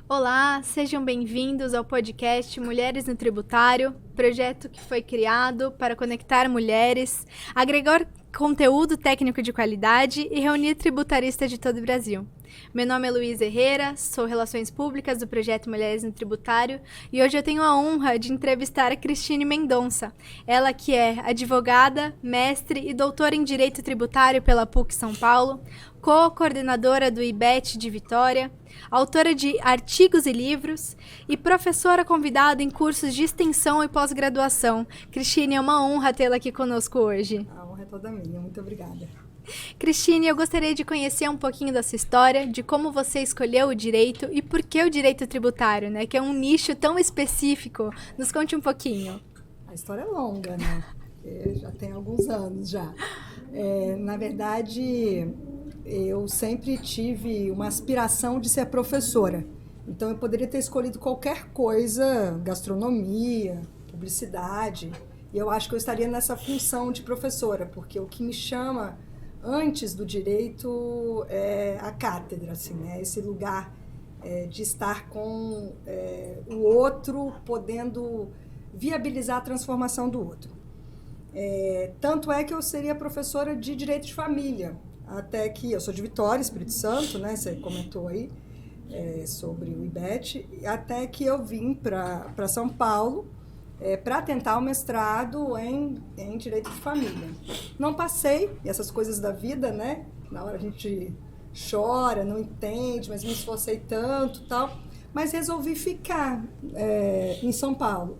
Olá, sejam bem-vindos ao podcast Mulheres no Tributário, projeto que foi criado para conectar mulheres, agregar conteúdo técnico de qualidade e reunir tributaristas de todo o Brasil. Meu nome é Luísa Herrera, sou Relações Públicas do projeto Mulheres no Tributário e hoje eu tenho a honra de entrevistar a Cristine Mendonça, ela que é advogada, mestre e doutora em Direito Tributário pela PUC São Paulo, co-coordenadora do IBET de Vitória, autora de artigos e livros e professora convidada em cursos de extensão e pós-graduação. Cristine, é uma honra tê-la aqui conosco hoje. A honra é toda minha, muito obrigada. Cristine, eu gostaria de conhecer um pouquinho da sua história, de como você escolheu o direito e por que o direito tributário, né? Que é um nicho tão específico. Nos conte um pouquinho. A história é longa, né? Já tem alguns anos já. Na verdade, eu sempre tive uma aspiração de ser professora. Então, eu poderia ter escolhido qualquer coisa, gastronomia, publicidade. E eu acho que eu estaria nessa função de professora, porque o que me chama antes do direito é a cátedra, assim, né? Esse lugar de estar com o outro, podendo viabilizar a transformação do outro. Tanto é que eu seria professora de Direito de Família, até que eu sou de Vitória, Espírito Santo, né? Você comentou aí sobre o IBET, até que eu vim para São Paulo para tentar o mestrado em Direito de Família. Não passei, e essas coisas da vida, né? Na hora a gente chora, não entende, mas me esforcei tanto tal, mas resolvi ficar em São Paulo.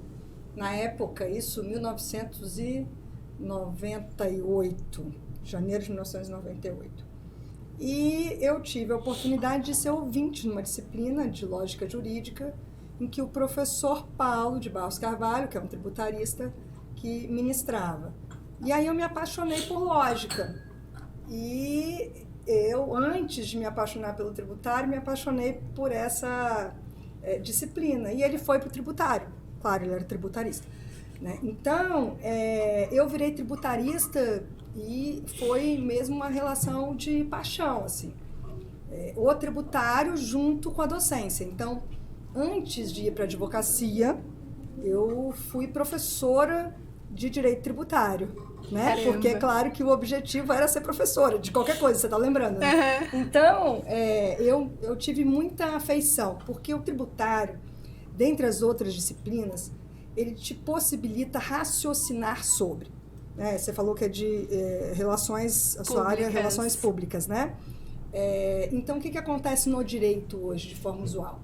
Na época, isso, 1998, janeiro de 1998. E eu tive a oportunidade de ser ouvinte numa disciplina de lógica jurídica, em que o professor Paulo de Barros Carvalho, que é um tributarista, que ministrava. E aí eu me apaixonei por lógica. E eu, antes de me apaixonar pelo tributário, me apaixonei por essa disciplina. E ele foi para o tributário. Claro, ele era tributarista, né? Então, eu virei tributarista e foi mesmo uma relação de paixão, assim. O tributário junto com a docência. Então, antes de ir para a advocacia, eu fui professora de direito tributário, né? Caramba. Porque é claro que o objetivo era ser professora de qualquer coisa, você está lembrando, né? Uhum. Então, eu tive muita afeição, porque o tributário, dentre as outras disciplinas, ele te possibilita raciocinar sobre. Né? Você falou que é de relações, a sua área é relações públicas, né? Então, o que acontece no direito hoje, de forma usual?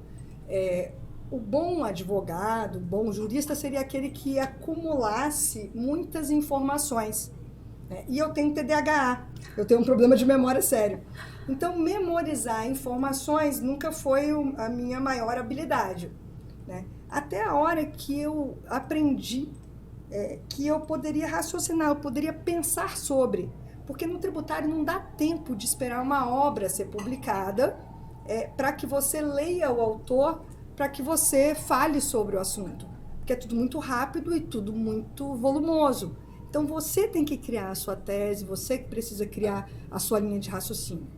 O bom advogado, o bom jurista seria aquele que acumulasse muitas informações. Né? E eu tenho TDAH, eu tenho um problema de memória sério. Então, memorizar informações nunca foi a minha maior habilidade. Né? Até a hora que eu aprendi que eu poderia raciocinar, eu poderia pensar sobre. Porque no tributário não dá tempo de esperar uma obra ser publicada para que você leia o autor, para que você fale sobre o assunto. Porque é tudo muito rápido e tudo muito volumoso. Então, você tem que criar a sua tese, você que precisa criar a sua linha de raciocínio.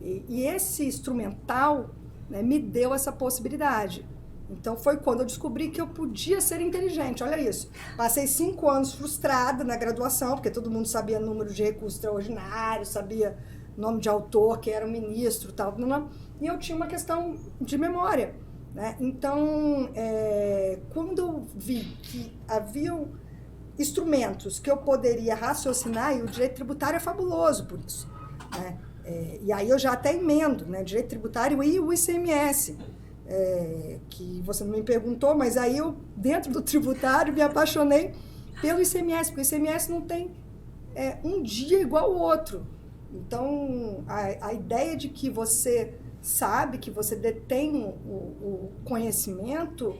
E esse instrumental, né, me deu essa possibilidade. Então, foi quando eu descobri que eu podia ser inteligente. Olha isso. Passei 5 anos frustrada na graduação, porque todo mundo sabia número de recurso extraordinário, sabia nome de autor, que era um ministro, tal. E eu tinha uma questão de memória. Né? Então, quando eu vi que haviam instrumentos que eu poderia raciocinar, e o direito tributário é fabuloso por isso. Né? E aí eu já até emendo, né? Direito tributário e o ICMS. Que você não me perguntou, mas aí eu, dentro do tributário, me apaixonei pelo ICMS, porque o ICMS não tem um dia igual ao outro. Então, a ideia de que você sabe, que você detém o conhecimento,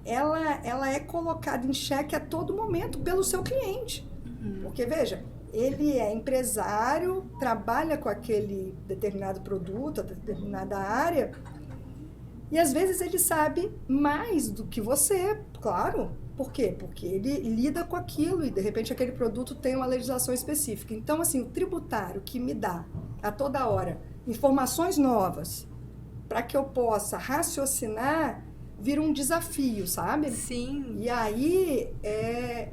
ela é colocada em xeque a todo momento pelo seu cliente. Porque, veja, ele é empresário, trabalha com aquele determinado produto, determinada área, e às vezes ele sabe mais do que você, claro. Por quê? Porque ele lida com aquilo e de repente aquele produto tem uma legislação específica. Então, assim, o tributário que me dá a toda hora informações novas, para que eu possa raciocinar, vira um desafio, sabe? Sim. E aí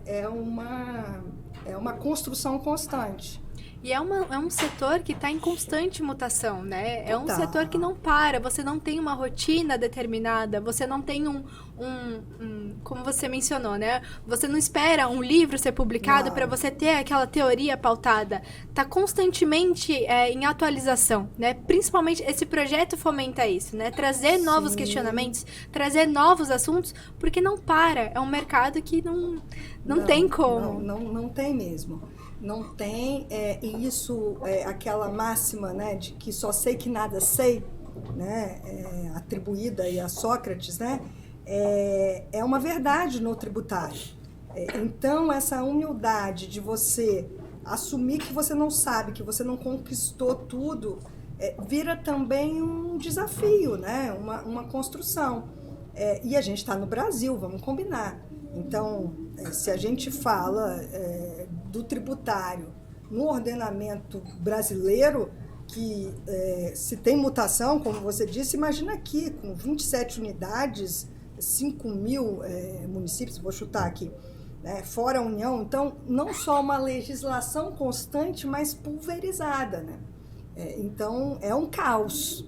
é uma construção constante. E é um setor que está em constante mutação, né? É um Total. setor que não para, você não tem uma rotina determinada, você não tem como você mencionou, né? Você não espera um livro ser publicado para você ter aquela teoria pautada. Está constantemente em atualização, né? Principalmente esse projeto fomenta isso, né? Trazer novos questionamentos, trazer novos assuntos, porque não para. É um mercado que não tem como. Não tem mesmo. Não tem, e isso é aquela máxima, né, de que só sei que nada sei, né, atribuída aí a Sócrates, né, é uma verdade no tributário. Então, essa humildade de você assumir que você não sabe, que você não conquistou tudo, vira também um desafio, né, uma construção. E a gente está no Brasil, vamos combinar. Então, se a gente fala do tributário no ordenamento brasileiro, que se tem mutação, como você disse, imagina aqui, com 27 unidades, 5 mil municípios, vou chutar aqui, né, fora a União, então não só uma legislação constante, mas pulverizada, né? Então é um caos,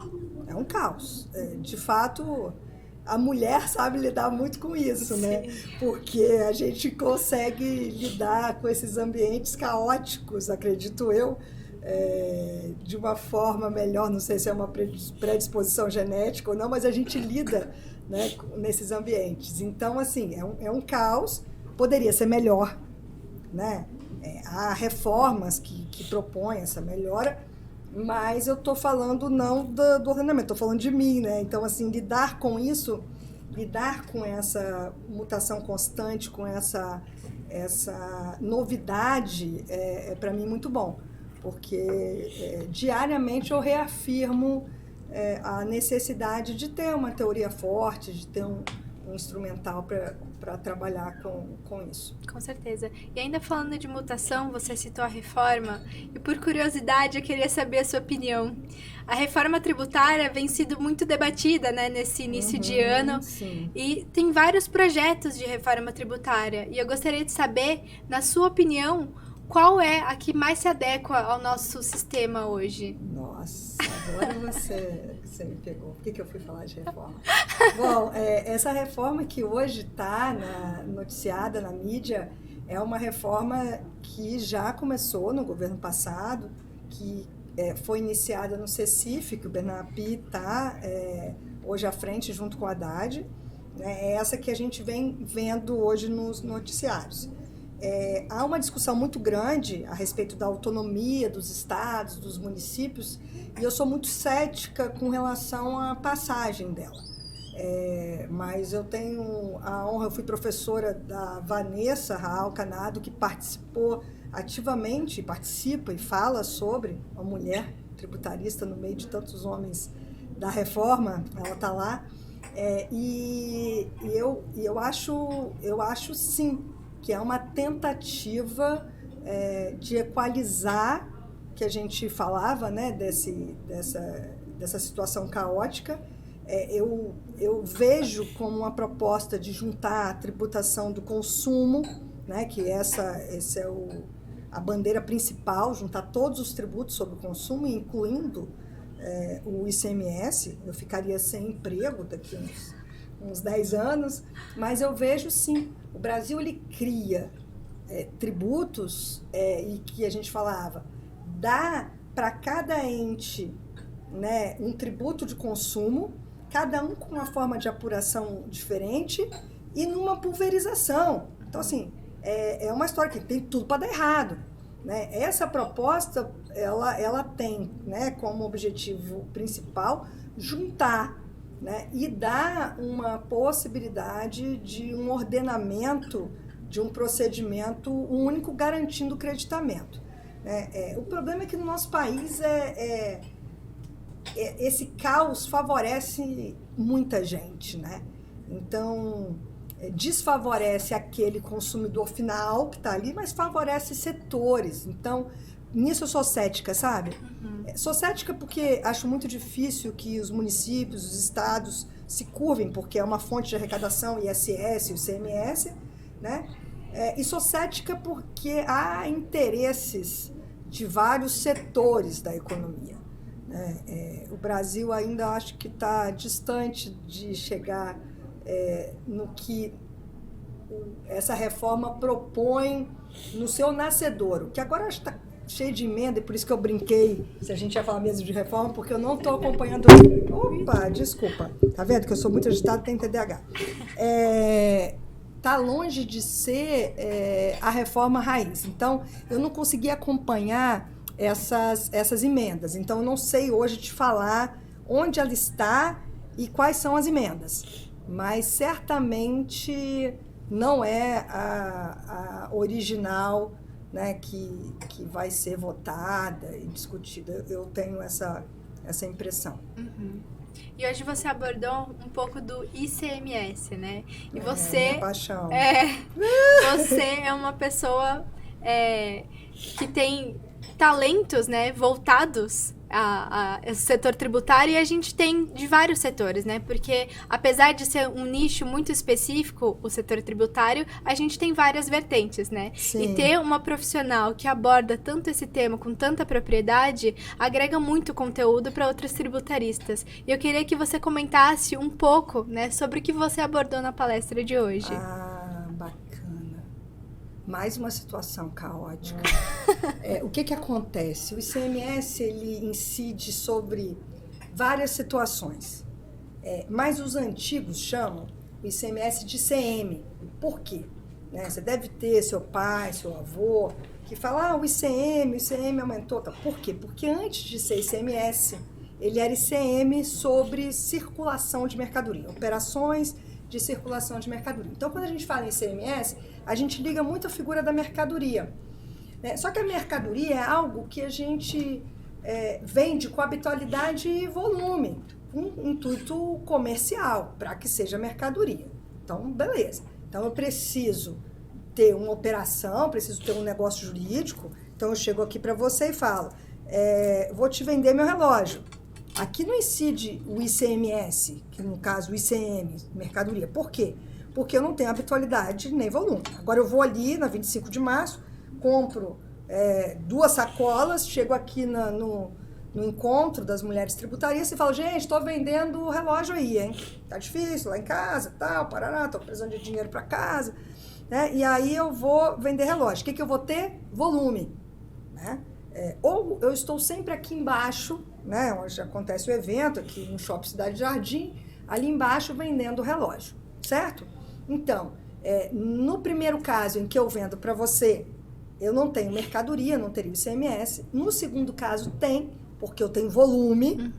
de fato. A mulher sabe lidar muito com isso, né? Porque a gente consegue lidar com esses ambientes caóticos, acredito eu, de uma forma melhor, não sei se é uma predisposição genética ou não, mas a gente lida, né, nesses ambientes. Então, assim, é um caos, poderia ser melhor, né? Há reformas que propõem essa melhora, mas eu estou falando não do ordenamento, estou falando de mim, né? Então, assim, lidar com isso, lidar com essa mutação constante, com essa novidade, para mim muito bom, porque diariamente eu reafirmo a necessidade de ter uma teoria forte, de ter um instrumental para trabalhar com isso. Com certeza. E ainda falando de mutação, você citou a reforma, e por curiosidade eu queria saber a sua opinião. A reforma tributária vem sido muito debatida, né, nesse início de ano, sim. E tem vários projetos de reforma tributária, e eu gostaria de saber, na sua opinião, qual é a que mais se adequa ao nosso sistema hoje? Nossa, agora você me pegou. Por que eu fui falar de reforma? Bom, essa reforma que hoje está noticiada na mídia é uma reforma que já começou no governo passado, que foi iniciada no CECIF, que o Bernard Arnault está hoje à frente junto com o Haddad. É essa que a gente vem vendo hoje nos noticiários. Há uma discussão muito grande a respeito da autonomia dos estados, dos municípios, e eu sou muito cética com relação à passagem dela. Mas eu tenho a honra, eu fui professora da Vanessa Raal Canado, que participou ativamente, participa e fala sobre a mulher tributarista no meio de tantos homens da reforma, ela está lá. Eu acho sim, que é uma tentativa de equalizar, que a gente falava, né, dessa situação caótica. Eu vejo como uma proposta de juntar a tributação do consumo, né, que essa é a bandeira principal, juntar todos os tributos sobre o consumo, incluindo o ICMS. Eu ficaria sem emprego daqui uns 10 anos, mas eu vejo sim, o Brasil ele cria tributos e que a gente falava, dá para cada ente, né, um tributo de consumo, cada um com uma forma de apuração diferente e numa pulverização. Então, assim, é uma história que tem tudo para dar errado, né? Essa proposta, ela tem, né, como objetivo principal juntar, né, e dar uma possibilidade de um ordenamento, de um procedimento único garantindo o creditamento. O problema é que no nosso país esse caos favorece muita gente, né? Então, desfavorece aquele consumidor final que está ali, mas favorece setores. Então, nisso eu sou cética, sabe? Sou cética porque acho muito difícil que os municípios, os estados se curvem, porque é uma fonte de arrecadação, ISS e o CMS, né? E sou cética porque há interesses de vários setores da economia. O Brasil ainda acho que está distante de chegar no que essa reforma propõe no seu nascedouro, que agora acho que está cheio de emenda, e por isso que eu brinquei se a gente ia falar mesmo de reforma, porque eu não estou acompanhando. Opa, desculpa. Tá vendo que eu sou muito agitada e tenho TDAH. Está longe de ser a reforma raiz. Então, eu não consegui acompanhar essas emendas. Então, eu não sei hoje te falar onde ela está e quais são as emendas. Mas, certamente, não é a original, né, que vai ser votada e discutida. Eu tenho essa impressão. E hoje você abordou um pouco do ICMS, né? E você... minha paixão. Você é uma pessoa que tem talentos, né, voltados ao setor tributário, e a gente tem de vários setores, né? Porque apesar de ser um nicho muito específico, o setor tributário, a gente tem várias vertentes, né? Sim. E ter uma profissional que aborda tanto esse tema com tanta propriedade agrega muito conteúdo para outros tributaristas. E eu queria que você comentasse um pouco, né, sobre o que você abordou na palestra de hoje. Bacana. Mais uma situação caótica. O que acontece? O ICMS, ele incide sobre várias situações. Mas os antigos chamam o ICMS de ICM. Por quê? Você deve ter seu pai, seu avô, que fala, o ICM aumentou. Tá? Por quê? Porque antes de ser ICMS, ele era ICM sobre circulação de mercadoria, operações de circulação de mercadoria. Então, quando a gente fala em ICMS, a gente liga muito a figura da mercadoria. Só que a mercadoria é algo que a gente vende com habitualidade e volume, com intuito comercial, para que seja mercadoria. Então, beleza. Então, eu preciso ter uma operação, preciso ter um negócio jurídico. Então, eu chego aqui para você e falo, vou te vender meu relógio. Aqui não incide o ICMS, que no caso o ICM, mercadoria. Por quê? Porque eu não tenho habitualidade nem volume. Agora eu vou ali na 25 de março, compro 2 sacolas, chego aqui no encontro das mulheres tributaristas e falo, gente, estou vendendo o relógio aí, hein? Tá difícil lá em casa, tal, parará, estou precisando de dinheiro para casa. E aí eu vou vender relógio. O que eu vou ter? Volume. Ou eu estou sempre aqui embaixo, onde acontece o evento, aqui no Shopping Cidade Jardim, ali embaixo vendendo o relógio, certo? Então, no primeiro caso em que eu vendo para você, eu não tenho mercadoria, não teria o ICMS. No segundo caso, tem, porque eu tenho volume,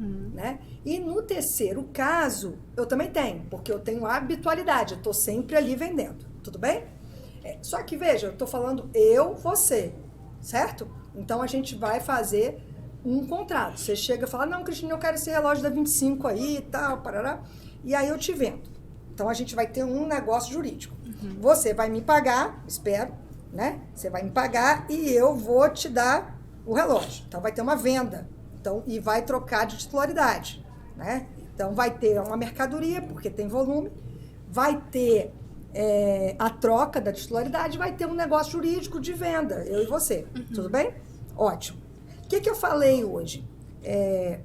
E no terceiro caso, eu também tenho, porque eu tenho habitualidade, eu estou sempre ali vendendo, tudo bem? Só que, veja, eu estou falando você, certo? Então, a gente vai fazer um contrato. Você chega e fala, não, Cristina, eu quero esse relógio da 25 aí e tal, parará, e aí eu te vendo. Então, a gente vai ter um negócio jurídico. Você vai me pagar, espero, Você vai me pagar e eu vou te dar o relógio. Então, vai ter uma venda. Então, e vai trocar de titularidade, Então, vai ter uma mercadoria, porque tem volume, vai ter a troca da titularidade, vai ter um negócio jurídico de venda, eu e você. Tudo bem? Ótimo. O que eu falei hoje?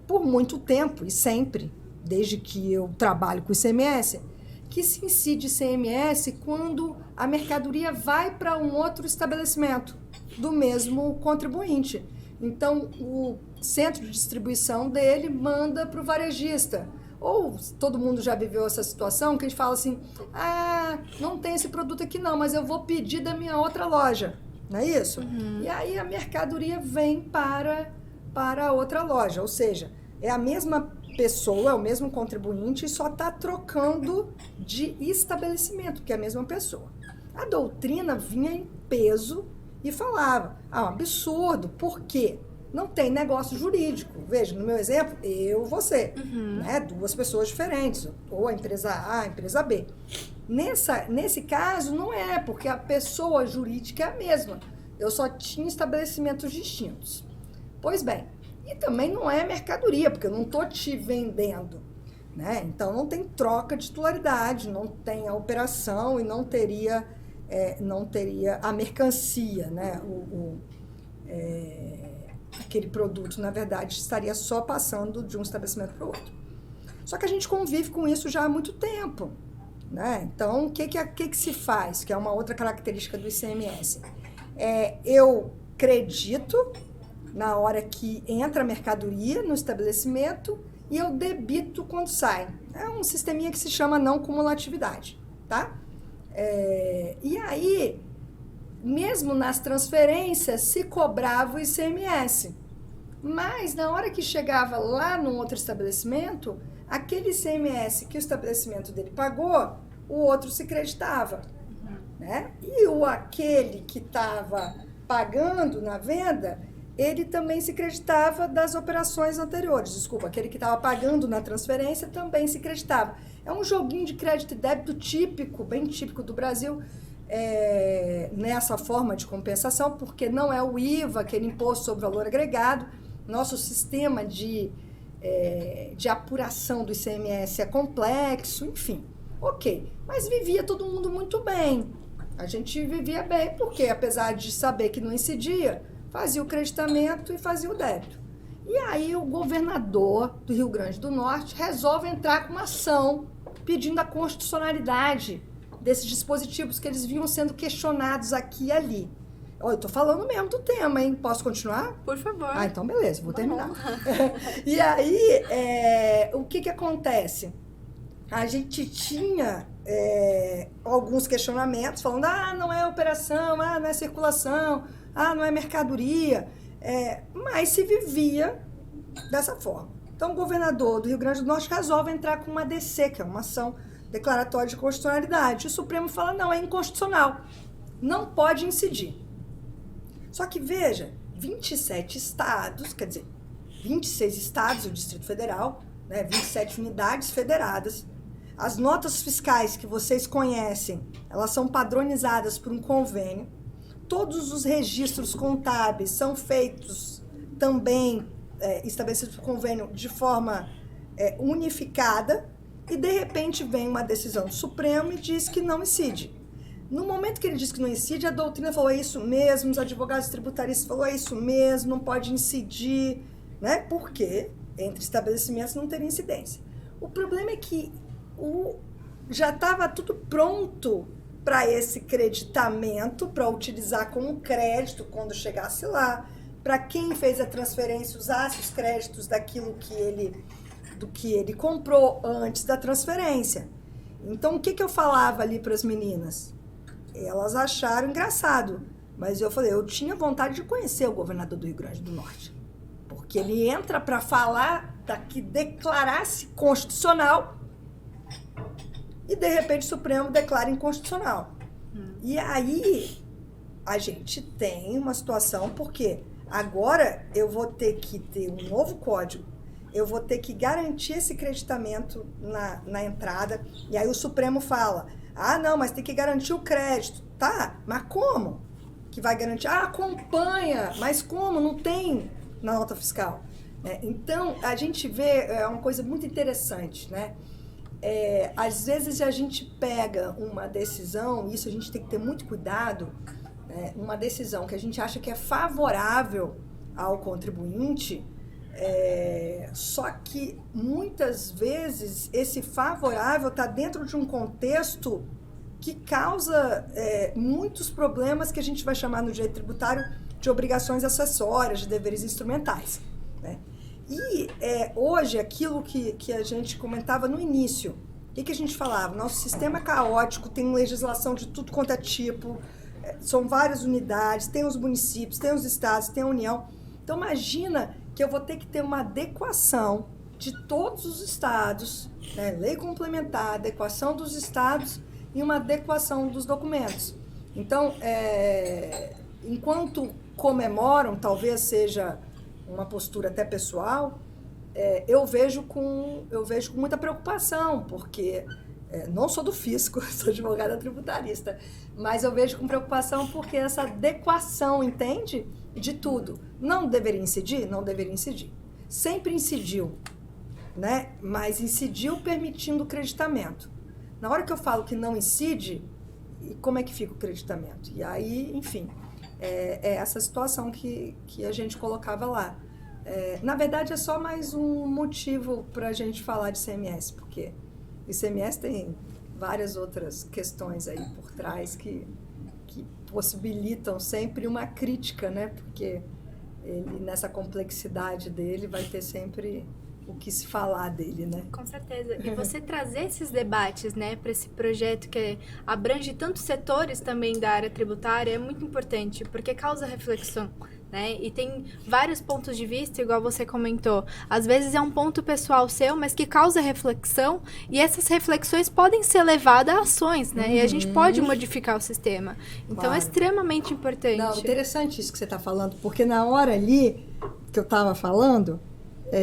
Por muito tempo, e sempre, desde que eu trabalho com ICMS, que se incide ICMS quando a mercadoria vai para um outro estabelecimento do mesmo contribuinte. Então, o centro de distribuição dele manda para o varejista. Ou todo mundo já viveu essa situação, que a gente fala assim, não tem esse produto aqui não, mas eu vou pedir da minha outra loja. Não é isso? E aí a mercadoria vem para a outra loja. Ou seja, é a mesma pessoa, é o mesmo contribuinte, e só está trocando de estabelecimento, que é a mesma pessoa. A doutrina vinha em peso e falava, um absurdo, por quê? Não tem negócio jurídico. Veja, no meu exemplo, você, 2 pessoas diferentes, ou a empresa A, a empresa B. Nesse caso, não é, porque a pessoa jurídica é a mesma. eu só tinha estabelecimentos distintos. Pois bem, e também não é mercadoria, porque eu não estou te vendendo, né? Então não tem troca de titularidade, não tem a operação e não teria a mercancia, né? Aquele produto, na verdade, estaria só passando de um estabelecimento para o outro. Só que a gente convive com isso já há muito tempo, né? Então, o que se faz? Que é uma outra característica do ICMS. Eu acredito na hora que entra a mercadoria no estabelecimento e eu debito quando sai. É um sisteminha que se chama não cumulatividade, tá? E aí, mesmo nas transferências, se cobrava o ICMS. Mas, na hora que chegava lá no outro estabelecimento, aquele ICMS que o estabelecimento dele pagou, o outro se creditava. Né? E aquele que estava pagando na venda, ele também se creditava das operações anteriores. Desculpa, aquele que estava pagando na transferência também se creditava. É um joguinho de crédito e débito típico, bem típico do Brasil, nessa forma de compensação, porque não é o IVA, aquele imposto sobre valor agregado. Nosso sistema de apuração do ICMS é complexo, enfim. Ok, mas vivia todo mundo muito bem. A gente vivia bem porque, apesar de saber que não incidia, fazia o creditamento e fazia o débito. E aí o governador do Rio Grande do Norte resolve entrar com uma ação pedindo a constitucionalidade desses dispositivos que eles vinham sendo questionados aqui e ali. Eu tô falando mesmo do tema, hein? Posso continuar? Por favor. Então beleza, vou terminar. E aí, o que acontece? A gente tinha alguns questionamentos falando, não é operação, não é circulação, não é mercadoria, mas se vivia dessa forma. Então, o governador do Rio Grande do Norte resolve entrar com uma DC, que é uma ação declaratória de constitucionalidade. O Supremo fala, não, é inconstitucional, não pode incidir. Só que, veja, 27 estados, quer dizer, 26 estados do Distrito Federal, né, 27 unidades federadas, as notas fiscais que vocês conhecem, elas são padronizadas por um convênio, todos os registros contábeis são feitos também, estabelecidos por convênio, de forma unificada, e de repente vem uma decisão do Supremo e diz que não incide. No momento que ele diz que não incide, a doutrina falou, é isso mesmo, os advogados tributaristas falou, é isso mesmo, não pode incidir, né? Porque entre estabelecimentos não teria incidência. O problema é que já estava tudo pronto para esse creditamento, para utilizar como crédito quando chegasse lá, para quem fez a transferência usasse os créditos daquilo do que ele comprou antes da transferência. Então, o que eu falava ali para as meninas? Elas acharam engraçado, mas eu falei, eu tinha vontade de conhecer o governador do Rio Grande do Norte, porque ele entra para falar que declarasse constitucional e, de repente, o Supremo declara inconstitucional. E aí, a gente tem uma situação, porque agora eu vou ter que ter um novo código, eu vou ter que garantir esse creditamento na entrada, e aí o Supremo fala, não, mas tem que garantir o crédito. Tá, mas como que vai garantir? Acompanha, mas como? Não tem na nota fiscal. Então, a gente vê uma coisa muito interessante, né? Às vezes a gente pega uma decisão, isso a gente tem que ter muito cuidado, né? Uma decisão que a gente acha que é favorável ao contribuinte, só que muitas vezes esse favorável está dentro de um contexto que causa muitos problemas que a gente vai chamar no direito tributário de obrigações acessórias, de deveres instrumentais, né? E hoje, aquilo que a gente comentava no início, o que a gente falava? Nosso sistema é caótico, tem legislação de tudo quanto é tipo, são várias unidades, tem os municípios, tem os estados, tem a União. Então, imagina que eu vou ter que ter uma adequação de todos os estados, né? Lei complementar, adequação dos estados e uma adequação dos documentos. Então, enquanto comemoram, talvez seja uma postura até pessoal, eu vejo com muita preocupação, porque Não sou do fisco, sou advogada tributarista, mas eu vejo com preocupação porque essa adequação, entende? De tudo. Não deveria incidir? Não deveria incidir. Sempre incidiu, né? Mas incidiu permitindo o creditamento. Na hora que eu falo que não incide, como é que fica o creditamento? E aí, enfim, é essa situação que a gente colocava lá. Na verdade, é só mais um motivo para a gente falar de ICMS, porque o ICMS tem várias outras questões aí por trás que possibilitam sempre uma crítica, né? Porque ele, nessa complexidade dele, vai ter sempre o que se falar dele, né? Com certeza. E você trazer esses debates, né, para esse projeto que abrange tantos setores também da área tributária é muito importante, porque causa reflexão, né? E tem vários pontos de vista, igual você comentou. Às vezes é um ponto pessoal seu, mas que causa reflexão, e essas reflexões podem ser levadas a ações, né? E a gente pode modificar o sistema. Então, claro, é extremamente importante. Não, interessante isso que você está falando, porque na hora ali que eu estava falando,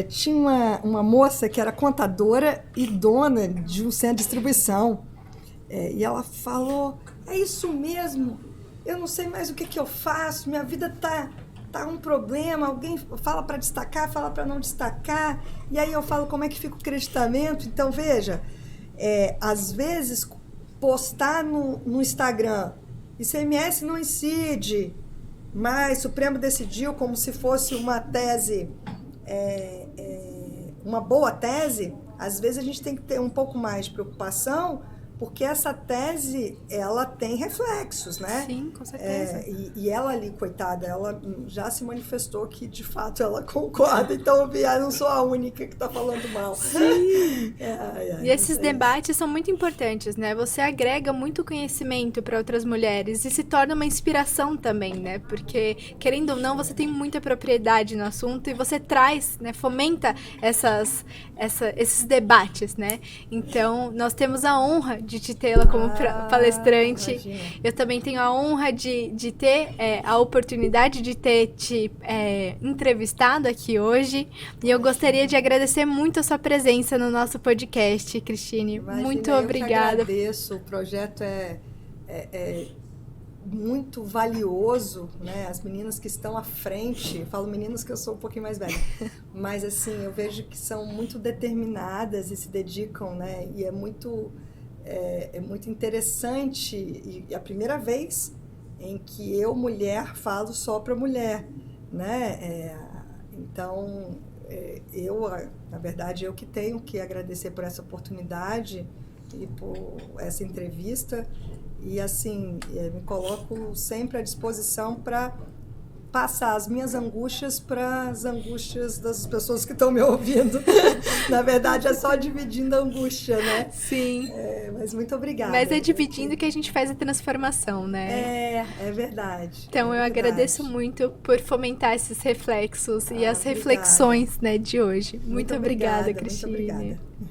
tinha uma moça que era contadora e dona de um centro de distribuição. E ela falou, é isso mesmo, eu não sei mais o que eu faço, minha vida tá um problema, alguém fala para destacar, fala para não destacar, e aí eu falo como é que fica o creditamento. Então, veja, às vezes postar no Instagram, ICMS não incide, mas o Supremo decidiu como se fosse uma tese, uma boa tese. Às vezes a gente tem que ter um pouco mais de preocupação, porque essa tese, ela tem reflexos, né? Sim, com certeza. E ela ali, coitada, ela já se manifestou que, de fato, ela concorda. Então, eu não sou a única que está falando mal. Sim. E esses debates são muito importantes, né? Você agrega muito conhecimento para outras mulheres e se torna uma inspiração também, né? Porque, querendo ou não, você tem muita propriedade no assunto e você traz, né? Fomenta esses debates, né? Então, nós temos a honra de te tê-la como palestrante. Imagina. Eu também tenho a honra de ter a oportunidade de ter te entrevistado aqui hoje. E eu gostaria de agradecer muito a sua presença no nosso podcast, Cristine. Imagina, muito obrigada. Eu que agradeço. O projeto é muito valioso, né? As meninas que estão à frente, eu falo meninas que eu sou um pouquinho mais velha, mas assim, eu vejo que são muito determinadas e se dedicam, né? E é muito interessante, e a primeira vez em que eu, mulher, falo só para mulher, né? Então, na verdade, eu que tenho que agradecer por essa oportunidade e por essa entrevista, e assim, me coloco sempre à disposição para passar as minhas angústias para as angústias das pessoas que estão me ouvindo. Na verdade, é só dividindo a angústia, né? Sim. Mas muito obrigada. Mas é dividindo que a gente faz a transformação, né? É verdade. Então, eu agradeço muito por fomentar esses reflexos e as reflexões, né, de hoje. Muito obrigada, Cristine. Muito obrigada.